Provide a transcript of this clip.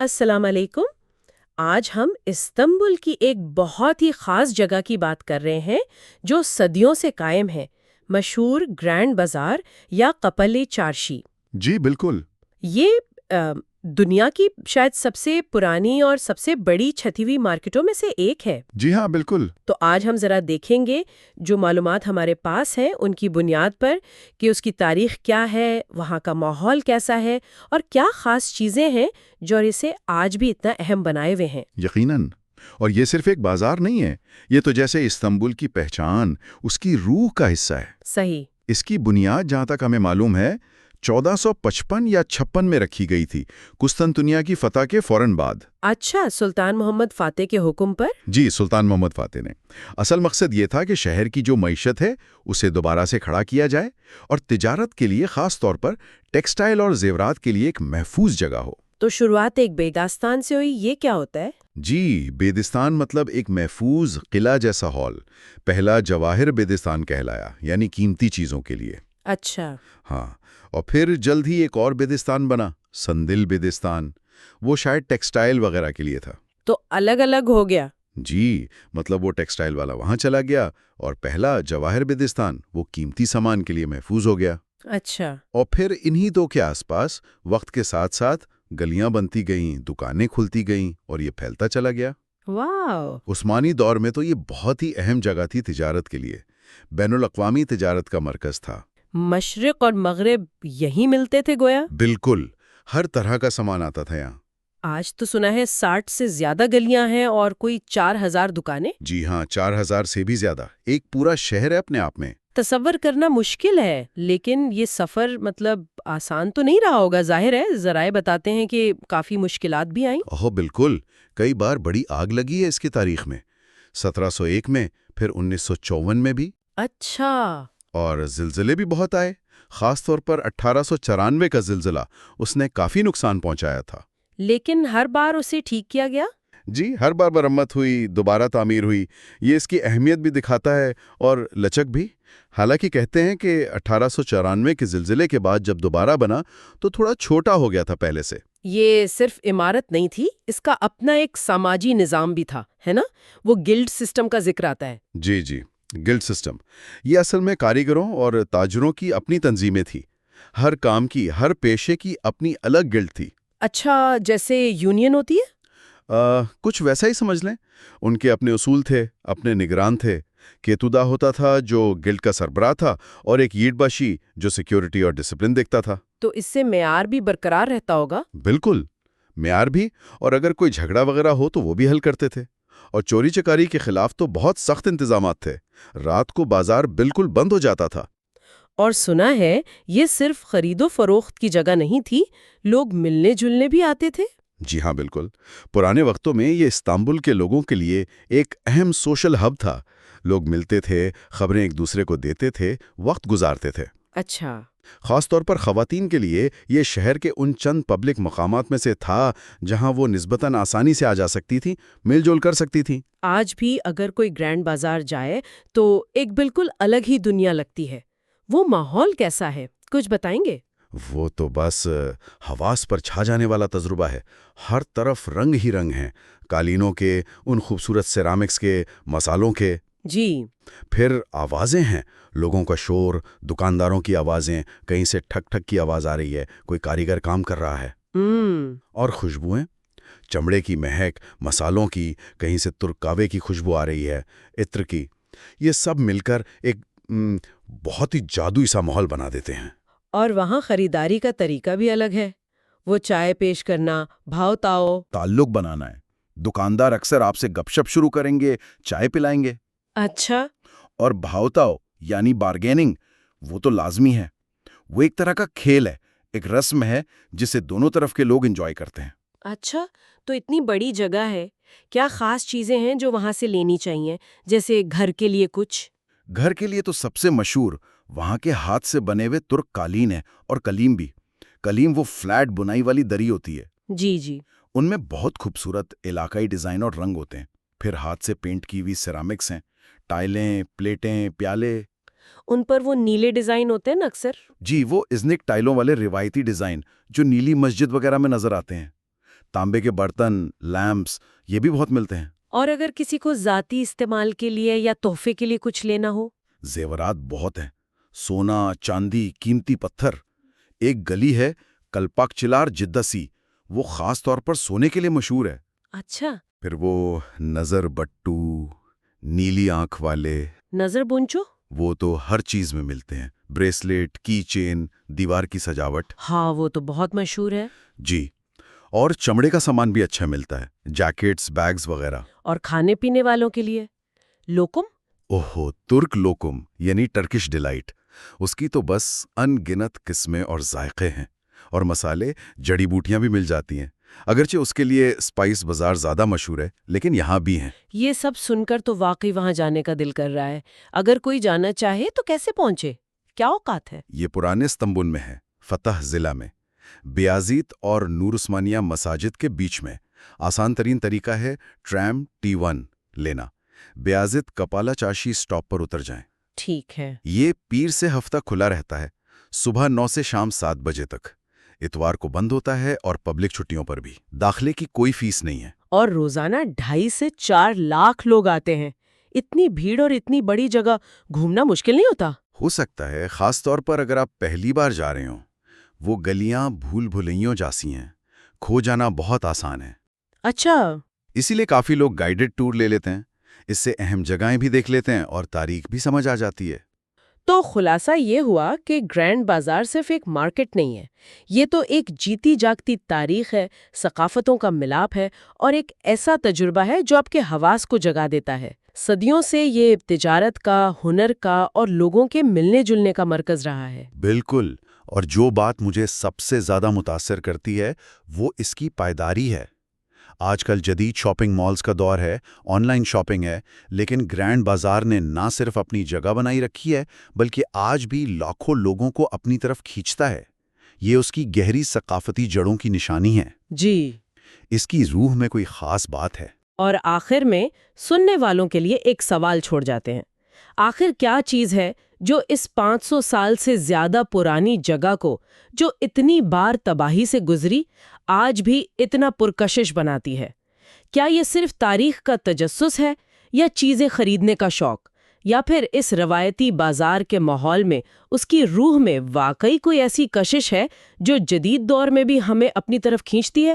السلام علیکم۔ آج ہم استنبول کی ایک بہت ہی خاص جگہ کی بات کر رہے ہیں جو صدیوں سے قائم ہے، مشہور گرینڈ بازار یا قپلِ چارشی۔ جی بالکل۔ یہ دنیا کی شاید سب سے پرانی اور سب سے بڑی چھتی ہوئی مارکیٹوں میں سے ایک ہے۔ جی ہاں بالکل۔ تو آج ہم ذرا دیکھیں گے جو معلومات ہمارے پاس ہیں ان کی بنیاد پر کہ اس کی تاریخ کیا ہے، وہاں کا ماحول کیسا ہے اور کیا خاص چیزیں ہیں جو اسے آج بھی اتنا اہم بنائے ہوئے ہیں۔ یقیناً۔ اور یہ صرف ایک بازار نہیں ہے، یہ تو جیسے استنبول کی پہچان، اس کی روح کا حصہ ہے۔ صحیح۔ اس کی بنیاد جہاں تک ہمیں معلوم ہے 1455 یا 56 میں رکھی گئی تھی، قسطنطنیہ کی فتح کے فوراً بعد۔ اچھا، سلطان محمد فاتح کے حکم پر؟ جی، سلطان محمد فاتح نے۔ اصل مقصد یہ تھا کہ شہر کی جو معیشت ہے اسے دوبارہ سے کھڑا کیا جائے اور تجارت کے لیے خاص طور پر ٹیکسٹائل اور زیورات کے لیے ایک محفوظ جگہ ہو۔ تو شروعات ایک بیداستان سے ہوئی، یہ کیا ہوتا ہے؟ جی، بیدستان مطلب ایک محفوظ قلعہ جیسا ہال۔ پہلا جواہر بیدستان کہلایا، یعنی قیمتی چیزوں کے لیے۔ اچھا۔ ہاں، اور پھر جلد ہی ایک اور بیدستان بنا، سندل بیدستان۔ وہ شاید ٹیکسٹائل وغیرہ کے لیے تھا۔ تو الگ الگ ہو گیا۔ جی، مطلب وہ ٹیکسٹائل والا وہاں چلا گیا اور پہلا جواہر بیدستان وہ قیمتی سامان کے لیے محفوظ ہو گیا۔ اچھا۔ اور پھر انہی دو کے آس پاس وقت کے ساتھ ساتھ گلیاں بنتی گئیں، دکانیں کھلتی گئیں اور یہ پھیلتا چلا گیا۔ واو۔ عثمانی دور میں تو یہ بہت ہی اہم جگہ تھی تجارت کے لیے، بین الاقوامی تجارت کا مرکز تھا۔ مشرق اور مغرب یہیں ملتے تھے گویا؟ بالکل، ہر طرح کا سامان آتا تھا یہاں۔ آج تو سنا ہے 60 سے زیادہ گلیاں ہیں اور کوئی 4000 دکانیں۔ جی ہاں، 4000 سے بھی زیادہ، ایک پورا شہر ہے اپنے آپ میں۔ تصور کرنا مشکل ہے، لیکن یہ سفر مطلب آسان تو نہیں رہا ہوگا، ظاہر ہے ذرائع بتاتے ہیں کہ کافی مشکلات بھی آئیں۔ اوہ بالکل، کئی بار بڑی آگ لگی ہے اس کی تاریخ میں، 1701 میں، پھر 1954 میں بھی۔ اچھا۔ اور زلزلے بھی بہت آئے، خاص طور پر 1894 کا زلزلہ، اس نے کافی نقصان پہنچایا تھا۔ لیکن ہر بار اسے ٹھیک کیا گیا؟ جی، ہر بار مرمت ہوئی، دوبارہ تعمیر ہوئی، یہ اس کی اہمیت بھی دکھاتا ہے اور لچک بھی۔ حالانکہ کہتے ہیں کہ 1894 کے زلزلے کے بعد جب دوبارہ بنا تو تھوڑا چھوٹا ہو گیا تھا پہلے سے۔ یہ صرف عمارت نہیں تھی، اس کا اپنا ایک سماجی نظام بھی تھا، ہے نا؟ وہ گلڈ سسٹم کا ذکر آتا ہے۔ جی جی، گلڈ سسٹم، یہ اصل میں کاریگروں اور تاجروں کی اپنی تنظیمیں تھی۔ ہر کام کی، ہر پیشے کی اپنی الگ گلڈ تھی۔ اچھا، جیسے یونین ہوتی ہے؟ کچھ ویسا ہی سمجھ لیں۔ ان کے اپنے اصول تھے، اپنے نگران تھے۔ کیتودا ہوتا تھا جو گلڈ کا سربراہ تھا، اور ایک ییٹ باشی جو سیکیورٹی اور ڈسپلن دیکھتا تھا۔ تو اس سے معیار بھی برقرار رہتا ہوگا؟ بالکل، معیار بھی، اور اگر کوئی جھگڑا وغیرہ ہو تو وہ بھی حل کرتے تھے۔ اور چوری چکاری کے خلاف تو بہت سخت انتظامات تھے۔ رات کو بازار بالکل بند ہو جاتا تھا۔ اور سنا ہے یہ صرف خرید و فروخت کی جگہ نہیں تھی، لوگ ملنے جلنے بھی آتے تھے۔ جی ہاں بالکل، پرانے وقتوں میں یہ استنبول کے لوگوں کے لیے ایک اہم سوشل ہب تھا۔ لوگ ملتے تھے، خبریں ایک دوسرے کو دیتے تھے، وقت گزارتے تھے۔ اچھا۔ خاص طور پر خواتین کے لیے یہ شہر کے ان چند پبلک مقامات میں سے تھا جہاں وہ نسبتاً آسانی سے آ جا سکتی تھی، مل جل کر سکتی تھی۔ آج بھی اگر کوئی گرینڈ بازار جائے تو ایک بالکل الگ ہی دنیا لگتی ہے۔ وہ ماحول کیسا ہے، کچھ بتائیں گے؟ وہ تو بس حواس پر چھا جانے والا تجربہ ہے۔ ہر طرف رنگ ہی رنگ ہیں، قالینوں کے، ان خوبصورت سیرامکس کے، مسالوں کے۔ جی۔ پھر آوازیں ہیں، لوگوں کا شور، دکانداروں کی آوازیں، کہیں سے ٹھک ٹھک کی آواز آ رہی ہے، کوئی کاریگر کام کر رہا ہے۔ اور خوشبوئیں، چمڑے کی مہک، مسالوں کی، کہیں سے ترکاوے کی خوشبو آ رہی ہے، عطر کی۔ یہ سب مل کر ایک بہت ہی جادوئی سا ماحول بنا دیتے ہیں۔ اور وہاں خریداری کا طریقہ بھی الگ ہے، وہ چائے پیش کرنا، بھاؤ تاؤ، تعلق بنانا ہے۔ دکاندار اکثر آپ سے گپ شپ شروع کریں گے، چائے پلائیں گے۔ اچھا۔ اور بھاؤتاؤ یعنی بارگیننگ، وہ تو لازمی ہے۔ وہ ایک طرح کا کھیل ہے، ایک رسم ہے جسے دونوں طرف کے لوگ انجوائے کرتے ہیں۔ اچھا، تو اتنی بڑی جگہ ہے، کیا خاص چیزیں ہیں جو وہاں سے لینی چاہیے، جیسے گھر کے لیے کچھ؟ گھر کے لیے تو سب سے مشہور وہاں کے ہاتھ سے بنے ہوئے ترک قالین ہے، اور کلیم بھی۔ کلیم وہ فلیٹ بنائی والی دری ہوتی ہے۔ جی جی۔ ان میں بہت خوبصورت علاقائی ڈیزائن اور رنگ ہوتے ہیں۔ پھر ہاتھ سے پینٹ کی ہوئی سیرامکس ہیں، ٹائلیں، پلیٹیں، پیالے۔ ان پر وہ نیلے ڈیزائن ہوتے ہیں نا اکثر؟ جی، وہ ازنک ٹائلوں والے روایتی ڈیزائن جو نیلی مسجد وغیرہ میں نظر آتے ہیں۔ تانبے کے برتن، لیمپس، یہ بھی بہت ملتے ہیں۔ اور اگر کسی کو ذاتی استعمال کے لیے یا تحفے کے لیے کچھ لینا ہو؟ زیورات بہت ہیں، سونا، چاندی، قیمتی پتھر۔ ایک گلی ہے کلپاک چلار جدہ سی، وہ خاص طور پر سونے کے لیے مشہور ہے۔ اچھا، پھر وہ نظر بٹو، نیلی آنکھ والے، نظر بونچو؟ وہ تو ہر چیز میں ملتے ہیں، بریسلیٹ، کی چین، دیوار کی سجاوٹ۔ ہاں، وہ تو بہت مشہور ہے۔ جی، اور چمڑے کا سامان بھی اچھا ملتا ہے، جیکٹس، بیگز وغیرہ۔ اور کھانے پینے والوں کے لیے لوکم؟ اوہو، ترک لوکم یعنی ٹرکش ڈیلائٹ، اس کی تو بس ان گنت قسمیں اور ذائقے ہیں، اور مسالے، جڑی بوٹیاں بھی مل جاتی ہیں۔ اگرچہ اس کے لیے اسپائس بازار زیادہ مشہور ہے، لیکن یہاں بھی ہیں۔ یہ سب سن کر تو واقعی وہاں جانے کا دل کر رہا ہے۔ اگر کوئی جانا چاہے تو کیسے پہنچے؟ کیا اوقات ہے؟ یہ پرانے استنبول میں ہے، فتح ضلع میں، بیازیت اور نور عثمانیہ مساجد کے بیچ میں۔ آسان ترین طریقہ ہے ٹرام T1 لینا، بیازیت کپالا چاشی سٹاپ پر اتر جائیں۔ ٹھیک ہے۔ یہ پیر سے ہفتہ کھلا رہتا ہے، صبح 9 سے شام 7 بجے تک۔ اتوار کو بند ہوتا ہے اور پبلک چھٹیوں پر بھی۔ داخلے کی کوئی فیس نہیں ہے۔ اور روزانہ 2.5 سے 4 لاکھ لوگ آتے ہیں۔ اتنی بھیڑ اور اتنی بڑی جگہ گھومنا مشکل نہیں ہوتا؟ ہو سکتا ہے، خاص طور پر اگر آپ پہلی بار جا رہے ہوں۔ وہ گلیاں بھول بھلیوں جاسی ہیں، کھو جانا بہت آسان ہے۔ اچھا۔ اسی لیے کافی لوگ گائیڈڈ ٹور لے لیتے ہیں، اس سے اہم جگہیں بھی دیکھ لیتے ہیں اور تاریخ بھی سمجھ آ جاتی ہے۔ تو خلاصہ یہ ہوا کہ گرینڈ بازار صرف ایک مارکیٹ نہیں ہے، یہ تو ایک جیتی جاگتی تاریخ ہے، ثقافتوں کا ملاپ ہے، اور ایک ایسا تجربہ ہے جو آپ کے حواس کو جگا دیتا ہے۔ صدیوں سے یہ تجارت کا، ہنر کا اور لوگوں کے ملنے جلنے کا مرکز رہا ہے۔ بالکل، اور جو بات مجھے سب سے زیادہ متاثر کرتی ہے وہ اس کی پائیداری ہے۔ آج کل جدید شاپنگ مالز کا دور ہے، آن لائن شاپنگ ہے، لیکن گرینڈ بازار نے نہ صرف اپنی جگہ بنائی رکھی ہے بلکہ آج بھی لاکھوں لوگوں کو اپنی طرف کھینچتا ہے۔ یہ اس کی گہری ثقافتی جڑوں کی نشانی ہے۔ جی۔ اس کی روح میں کوئی خاص بات ہے۔ اور آخر میں سننے والوں کے لیے ایک سوال چھوڑ جاتے ہیں۔ آخر کیا چیز ہے جو اس 500 سال سے زیادہ پرانی جگہ کو، جو اتنی بار تباہی سے گزری، آج بھی اتنا پرکشش بناتی ہے؟ کیا یہ صرف تاریخ کا تجسس ہے، یا چیزیں خریدنے کا شوق، یا پھر اس روایتی بازار کے ماحول میں اس کی روح میں واقعی کوئی ایسی کشش ہے جو جدید دور میں بھی ہمیں اپنی طرف کھینچتی ہے؟